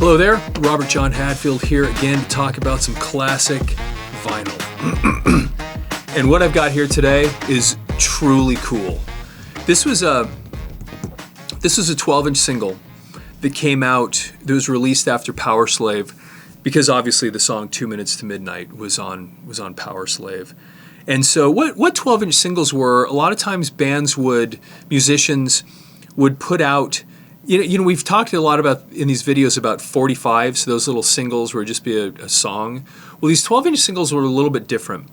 Hello there, Robert John Hadfield here again to talk about some classic vinyl. And what I've got here today is truly cool. This was a 12-inch single that came out, that was released after Power Slave, because obviously the song 2 Minutes to Midnight was on Power Slave. And so what 12-inch singles were, a lot of times musicians would put out, you know, we've talked a lot about in these videos about 45s, those little singles where it'd just be a song. Well, these 12-inch singles were a little bit different.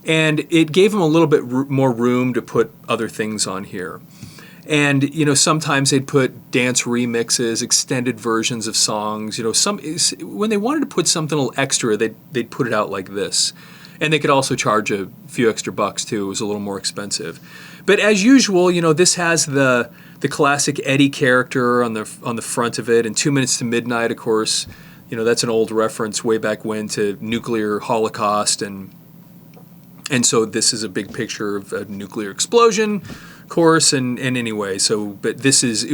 And it gave them a little bit more room to put other things on here. And, you know, sometimes they'd put dance remixes, extended versions of songs. You know, when they wanted to put something a little extra, they'd put it out like this. And they could also charge a few extra bucks too. It was a little more expensive. But as usual, you know, this has the classic Eddie character on the front of it, and 2 Minutes to Midnight, of course. You know, that's an old reference way back when to nuclear holocaust, and so this is a big picture of a nuclear explosion, of course, and anyway, but this is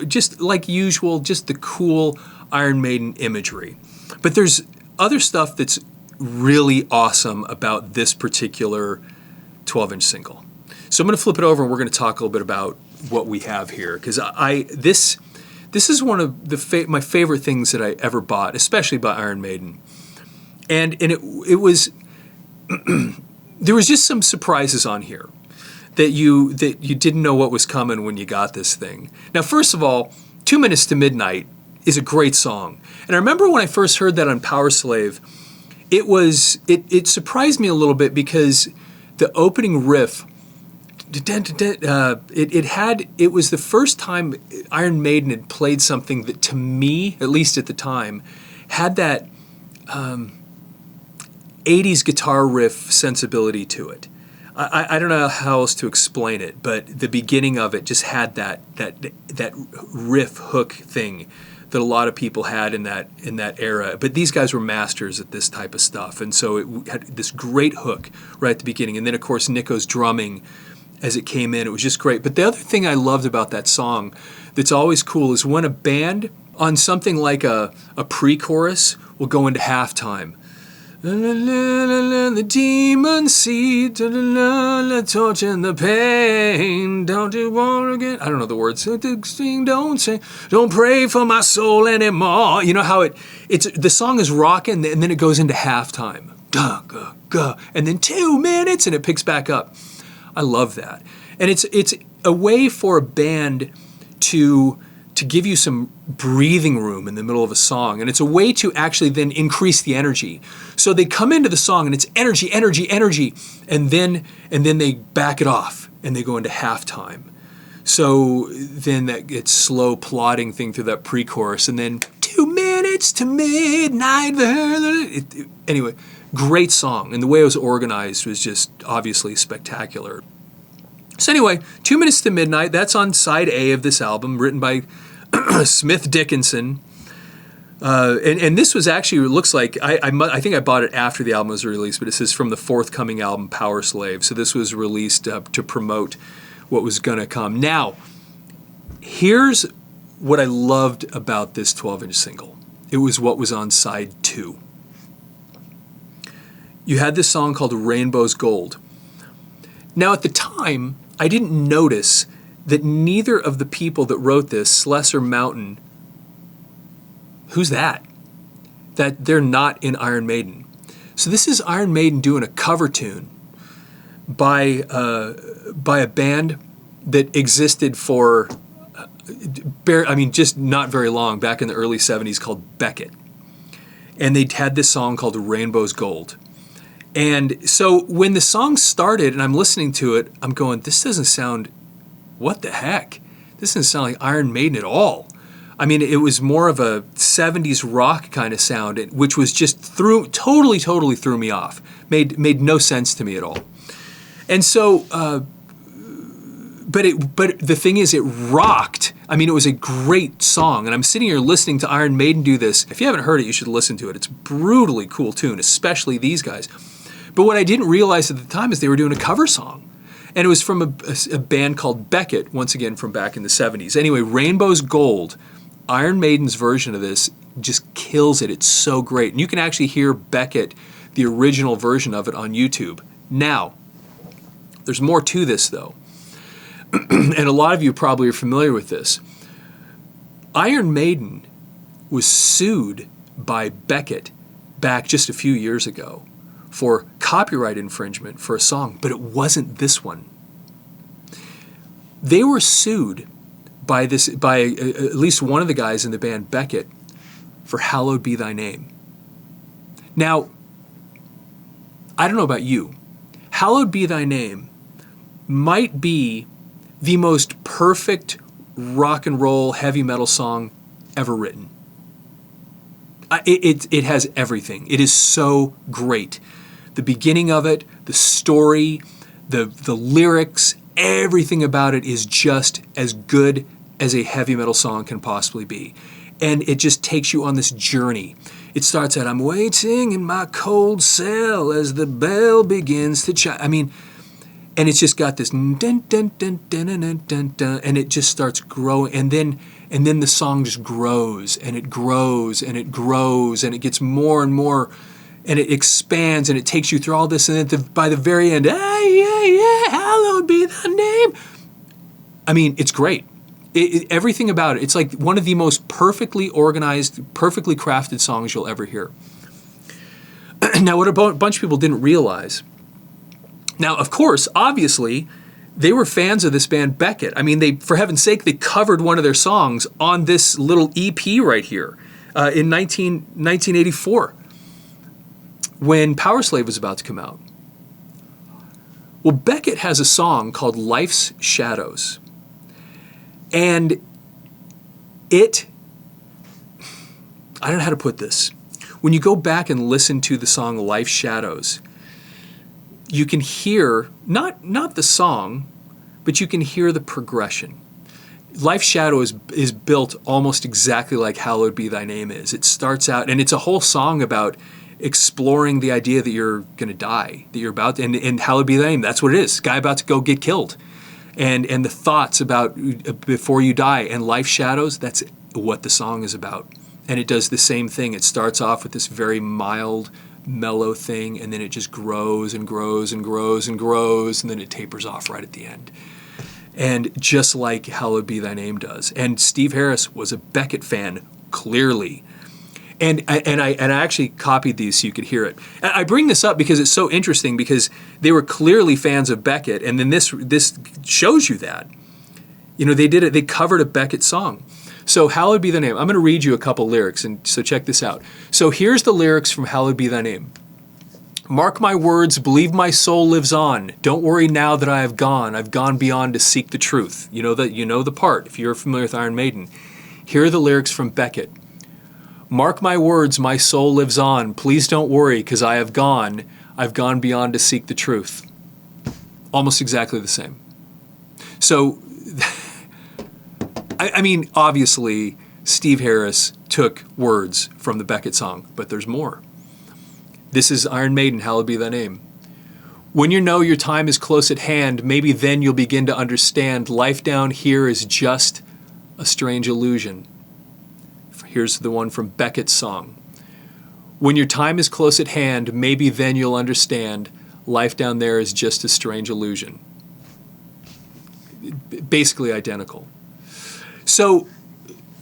just like usual, just the cool Iron Maiden imagery. But there's other stuff that's really awesome about this particular 12-inch single. So I'm going to flip it over and we're going to talk a little bit about what we have here, because this is one of my favorite things that I ever bought, especially by Iron Maiden. And it was there was just some surprises on here that you didn't know what was coming when you got this thing. Now, first of all, 2 Minutes to Midnight is a great song. And I remember when I first heard that on Power Slave, it surprised me a little bit because the opening riff, it was the first time Iron Maiden had played something that, to me, at least at the time, had that 80s guitar riff sensibility to it. I don't know how else to explain it, but the beginning of it just had that riff hook thing that a lot of people had in that era. But these guys were masters at this type of stuff, and so it had this great hook right at the beginning. And then, of course, Nico's drumming as it came in, it was just great. But the other thing I loved about that song that's always cool is when a band on something like a pre-chorus will go into halftime. The demon seed, the torch and the pain. Don't you want to get? I don't know the words. Don't say, don't pray for my soul anymore. You know how it's the song is rocking and then it goes into halftime. And then 2 minutes and it picks back up. I love that, and it's a way for a band to give you some breathing room in the middle of a song, and it's a way to actually then increase the energy. So they come into the song and it's energy, energy, energy, and then they back it off and they go into halftime. So then that gets slow plodding thing through that pre-chorus, and then 2 minutes to midnight. Anyway, great song, and the way it was organized was just obviously spectacular. So anyway, 2 Minutes to Midnight, that's on side A of this album, written by Smith Dickinson. And this was actually, it looks like, I think I bought it after the album was released, but it says from the forthcoming album, Power Slave. So this was released to promote what was going to come. Now, here's what I loved about this 12-inch single. It was what was on side 2. You had this song called Rainbow's Gold. Now, at the time, I didn't notice that neither of the people that wrote this, Slesser Mountain, who's that? That they're not in Iron Maiden. So this is Iron Maiden doing a cover tune by a band that existed for, just not very long, back in the early 70s, called Beckett. And they had this song called Rainbow's Gold. And so when the song started and I'm listening to it, I'm going, this doesn't sound, what the heck? This doesn't sound like Iron Maiden at all. I mean, it was more of a 70s rock kind of sound, which was just totally threw me off. Made no sense to me at all. And so, but the thing is, it rocked. I mean, it was a great song, and I'm sitting here listening to Iron Maiden do this. If you haven't heard it, you should listen to it. It's a brutally cool tune, especially these guys. But what I didn't realize at the time is they were doing a cover song. And it was from a band called Beckett, once again from back in the 70s. Anyway, Rainbow's Gold, Iron Maiden's version of this, just kills it. It's so great. And you can actually hear Beckett, the original version of it, on YouTube. Now, there's more to this, though. And a lot of you probably are familiar with this. Iron Maiden was sued by Beckett back just a few years ago for copyright infringement for a song, but it wasn't this one. They were sued by at least one of the guys in the band, Beckett, for Hallowed Be Thy Name. Now, I don't know about you. Hallowed Be Thy Name might be the most perfect rock and roll heavy metal song ever written. It has everything. It is so great. The beginning of it, the story, the lyrics, everything about it is just as good as a heavy metal song can possibly be. And it just takes you on this journey. It starts out, I'm waiting in my cold cell as the bell begins to chime. I mean, and it's just got this dun dun dun dun dun dun dun dun, and it just starts growing, and then the song just grows and it grows and it grows and it gets more and more, and it expands and it takes you through all this, and then by the very end, hallowed be thy name. I mean, it's great. Everything about it. It's like one of the most perfectly organized, perfectly crafted songs you'll ever hear. Now, what a bunch of people didn't realize. Now, of course, obviously, they were fans of this band Beckett. I mean, for heaven's sake, they covered one of their songs on this little EP right here in 1984 when Powerslave was about to come out. Well, Beckett has a song called Life's Shadows. And I don't know how to put this. When you go back and listen to the song Life's Shadows, you can hear, not the song, but you can hear the progression. Life's Shadow is built almost exactly like Hallowed Be Thy Name is. It starts out, and it's a whole song about exploring the idea that you're going to die, that you're about to, and Hallowed Be Thy Name, that's what it is. Guy about to go get killed. And the thoughts about before you die, and Life's Shadows, that's what the song is about. And it does the same thing. It starts off with this very mild, mellow thing, and then it just grows and grows and grows and grows, and then it tapers off right at the end. And just like Hallowed Be Thy Name does. And Steve Harris was a Beckett fan, clearly. And I actually copied these so you could hear it. And I bring this up because it's so interesting, because they were clearly fans of Beckett, and then this shows you that. You know, they covered a Beckett song. So Hallowed Be Thy Name. I'm going to read you a couple lyrics, and so check this out. So here's the lyrics from Hallowed Be Thy Name. Mark my words, believe my soul lives on. Don't worry now that I have gone. I've gone beyond to seek the truth. You know the part, if you're familiar with Iron Maiden. Here are the lyrics from Beckett. Mark my words, my soul lives on. Please don't worry, because I have gone. I've gone beyond to seek the truth. Almost exactly the same. So, I mean, obviously, Steve Harris took words from the Beckett song, but there's more. This is Iron Maiden, Hallowed Be Thy Name. When you know your time is close at hand, maybe then you'll begin to understand life down here is just a strange illusion. Here's the one from Beckett's song. When your time is close at hand, maybe then you'll understand life down there is just a strange illusion. Basically identical. So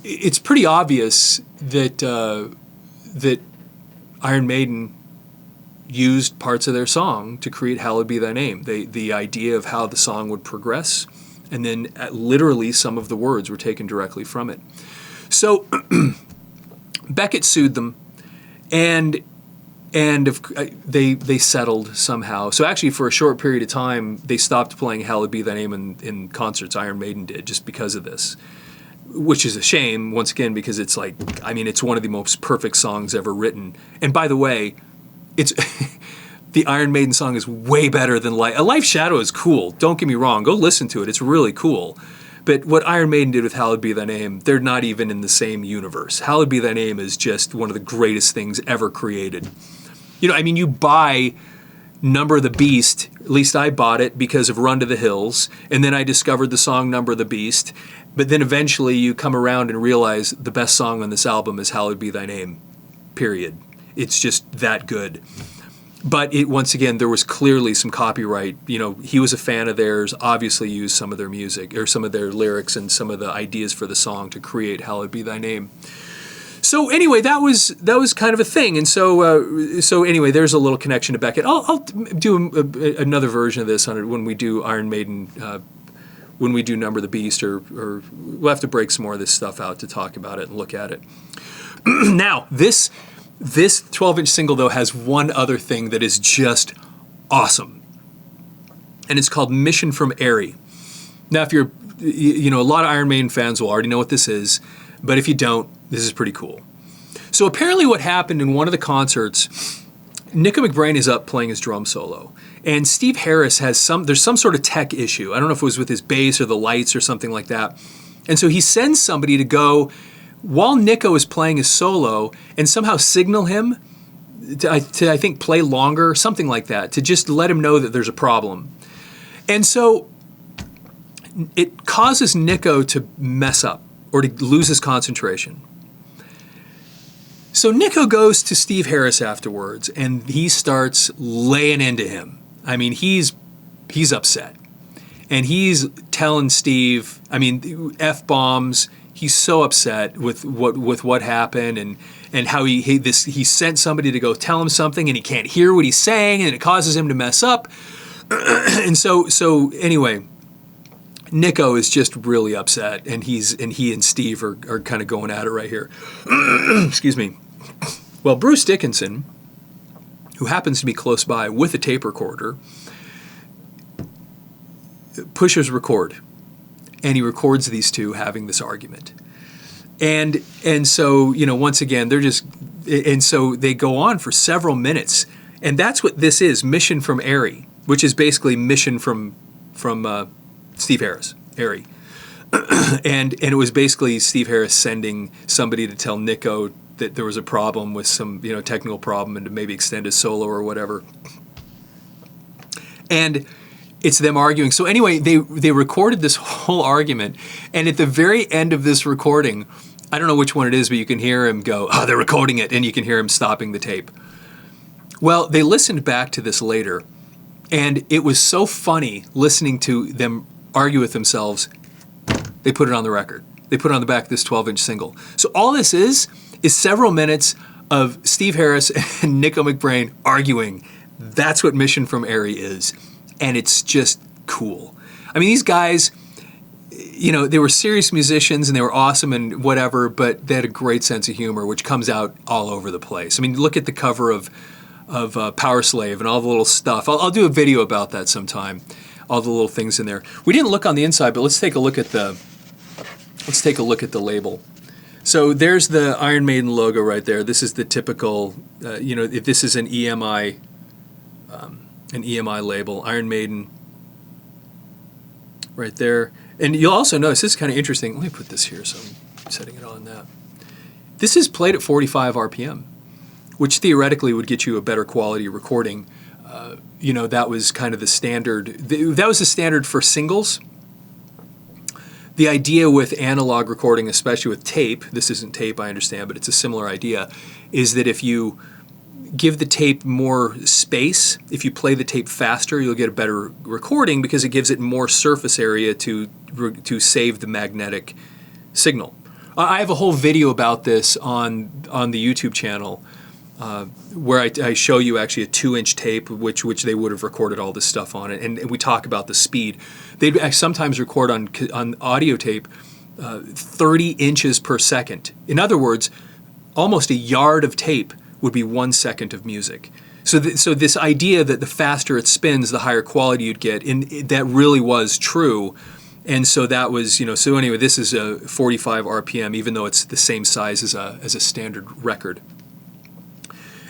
it's pretty obvious that that Iron Maiden used parts of their song to create Hallowed Be Thy Name. The idea of how the song would progress, and then literally some of the words were taken directly from it. So Beckett sued them, and they settled somehow. So actually, for a short period of time, they stopped playing Hallowed Be Thy Name in concerts. Iron Maiden did, just because of this, which is a shame, once again, because it's like, I mean, it's one of the most perfect songs ever written. And by the way, it's the Iron Maiden song is way better than Life's Shadow is cool. Don't get me wrong. Go listen to it. It's really cool. But what Iron Maiden did with Hallowed Be Thy Name, they're not even in the same universe. Hallowed Be Thy Name is just one of the greatest things ever created. You know, I mean, you buy Number of the Beast, at least I bought it because of Run to the Hills, and then I discovered the song Number of the Beast, but then eventually you come around and realize the best song on this album is Hallowed Be Thy Name, period. It's just that good. But once again, there was clearly some copyright. He was a fan of theirs, obviously used some of their music, or some of their lyrics and some of the ideas for the song to create Hallowed Be Thy Name. So anyway, that was kind of a thing, and so anyway, there's a little connection to Beckett. I'll do another version of this on it when we do Iron Maiden, when we do Number the Beast, or we'll have to break some more of this stuff out to talk about it and look at it. Now, this 12-inch single though has one other thing that is just awesome, and it's called Mission from Airy. Now, if you're, a lot of Iron Maiden fans will already know what this is, but if you don't, this is pretty cool. So apparently what happened in one of the concerts, Nico McBrain is up playing his drum solo, and Steve Harris there's some sort of tech issue. I don't know if it was with his bass or the lights or something like that. And so he sends somebody to go, while Nico is playing his solo, and somehow signal him to I think, play longer, something like that, to just let him know that there's a problem. And so it causes Nico to mess up, or to lose his concentration. So Nico goes to Steve Harris afterwards, and he starts laying into him. I mean, he's upset. And he's telling Steve, F-bombs. He's so upset with what happened, and how he sent somebody to go tell him something, and he can't hear what he's saying, and it causes him to mess up. And so anyway, Nico is just really upset, and he and Steve are kind of going at it right here. Excuse me. Well, Bruce Dickinson, who happens to be close by with a tape recorder, pushes record, and he records these two having this argument. And so, once again, so they go on for several minutes, and that's what this is, Mission from Airy, which is basically Mission from Steve Harris, Airy. and it was basically Steve Harris sending somebody to tell Nico that there was a problem with some, technical problem, and to maybe extend his solo or whatever. And it's them arguing. So anyway, they recorded this whole argument, and at the very end of this recording, I don't know which one it is, but you can hear him go, "Oh, they're recording it," and you can hear him stopping the tape. Well, they listened back to this later, and it was so funny listening to them argue with themselves. They put it on the record. They put it on the back of this 12-inch single. So all this is several minutes of Steve Harris and Nico McBrain arguing. That's what Mission from Airy is. And it's just cool. These guys, they were serious musicians and they were awesome and whatever, but they had a great sense of humor, which comes out all over the place. Look at the cover of Power Slave and all the little stuff. I'll do a video about that sometime. All the little things in there. We didn't look on the inside, but let's take a look at the label. So there's the Iron Maiden logo right there. This is the typical, if this is an EMI label, Iron Maiden right there. And you'll also notice, this is kind of interesting. Let me put this here so I'm setting it on that. This is played at 45 RPM, which theoretically would get you a better quality recording. That was kind of the standard. That was the standard for singles. The idea with analog recording, especially with tape, this isn't tape, I understand, but it's a similar idea, is that if you give the tape more space, if you play the tape faster, you'll get a better recording because it gives it more surface area to save the magnetic signal. I have a whole video about this on the YouTube channel where I show you actually a 2-inch tape which they would have recorded all this stuff on it, and we talk about the speed. They'd sometimes record on audio tape 30 inches per second. In other words, almost a yard of tape would be 1 second of music. So this idea that the faster it spins, the higher quality you'd get, and that really was true. And so that was, so anyway, this is a 45 RPM, even though it's the same size as a standard record.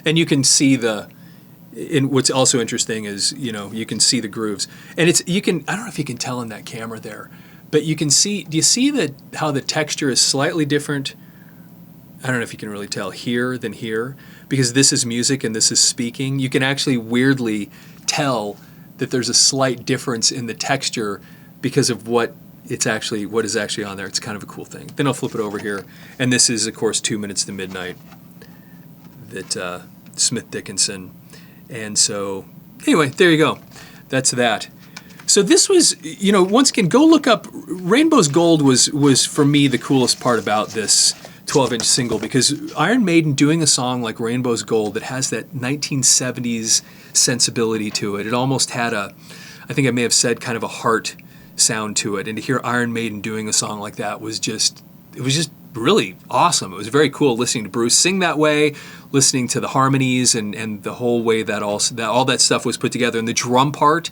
And you can see and what's also interesting is, you can see the grooves. And I don't know if you can tell in that camera there, but you can see, do you see how the texture is slightly different? I don't know if you can really tell here than here, because this is music and this is speaking. You can actually weirdly tell that there's a slight difference in the texture because of what is actually on there. It's kind of a cool thing. Then I'll flip it over here, and this is, of course, 2 Minutes to Midnight, that Smith Dickinson. And so, anyway, there you go. That's that. So this was, once again, go look up. Rainbow's Gold was for me the coolest part about this 12-inch single, because Iron Maiden doing a song like Rainbow's Gold that has that 1970s sensibility to it. It almost had I think I may have said, kind of a heart sound to it. And to hear Iron Maiden doing a song like that was just really awesome. It was very cool listening to Bruce sing that way, listening to the harmonies and the whole way that all that stuff was put together. And the drum part,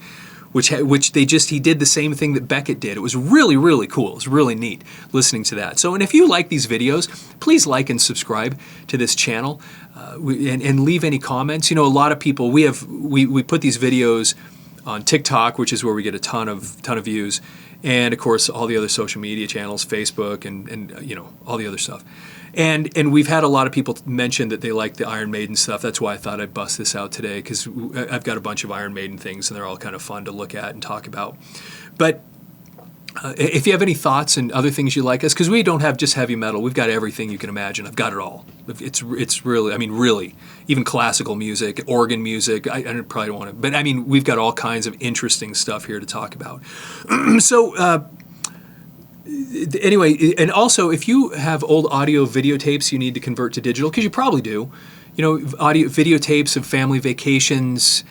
which he did the same thing that Beckett did. It was really, really cool. It was really neat listening to that. So, and if you like these videos, please like and subscribe to this channel, and leave any comments. A lot of people, we put these videos on TikTok, which is where we get a ton of views, and of course all the other social media channels, Facebook and all the other stuff. And we've had a lot of people mention that they like the Iron Maiden stuff. That's why I thought I'd bust this out today, because I've got a bunch of Iron Maiden things, and they're all kind of fun to look at and talk about. But if you have any thoughts and other things you like us, because we don't have just heavy metal, we've got everything you can imagine. I've got it all. It's really, really, even classical music, organ music. I probably don't want to, but we've got all kinds of interesting stuff here to talk about. So. Anyway, and also if you have old audio videotapes you need to convert to digital, because you probably do, audio videotapes of family vacations,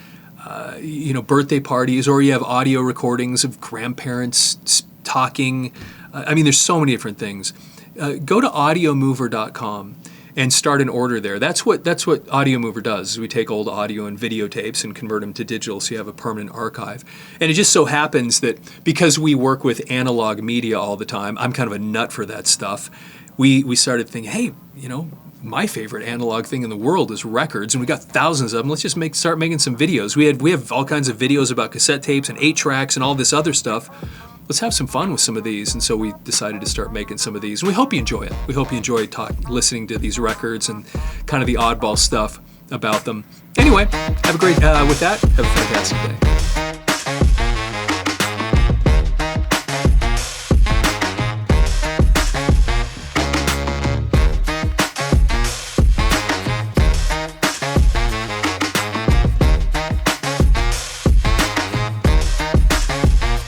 birthday parties, or you have audio recordings of grandparents talking. There's so many different things. Go to audiomover.com and start an order there. That's what Audiomover does. We take old audio and videotapes and convert them to digital, so you have a permanent archive. And it just so happens that because we work with analog media all the time, I'm kind of a nut for that stuff. We started thinking, hey, my favorite analog thing in the world is records, and we got thousands of them. Let's just start making some videos. We have all kinds of videos about cassette tapes and 8-tracks and all this other stuff. Let's have some fun with some of these. And so we decided to start making some of these. And we hope you enjoy it. We hope you enjoy listening to these records and kind of the oddball stuff about them. Anyway, have a great, with that, have a fantastic day.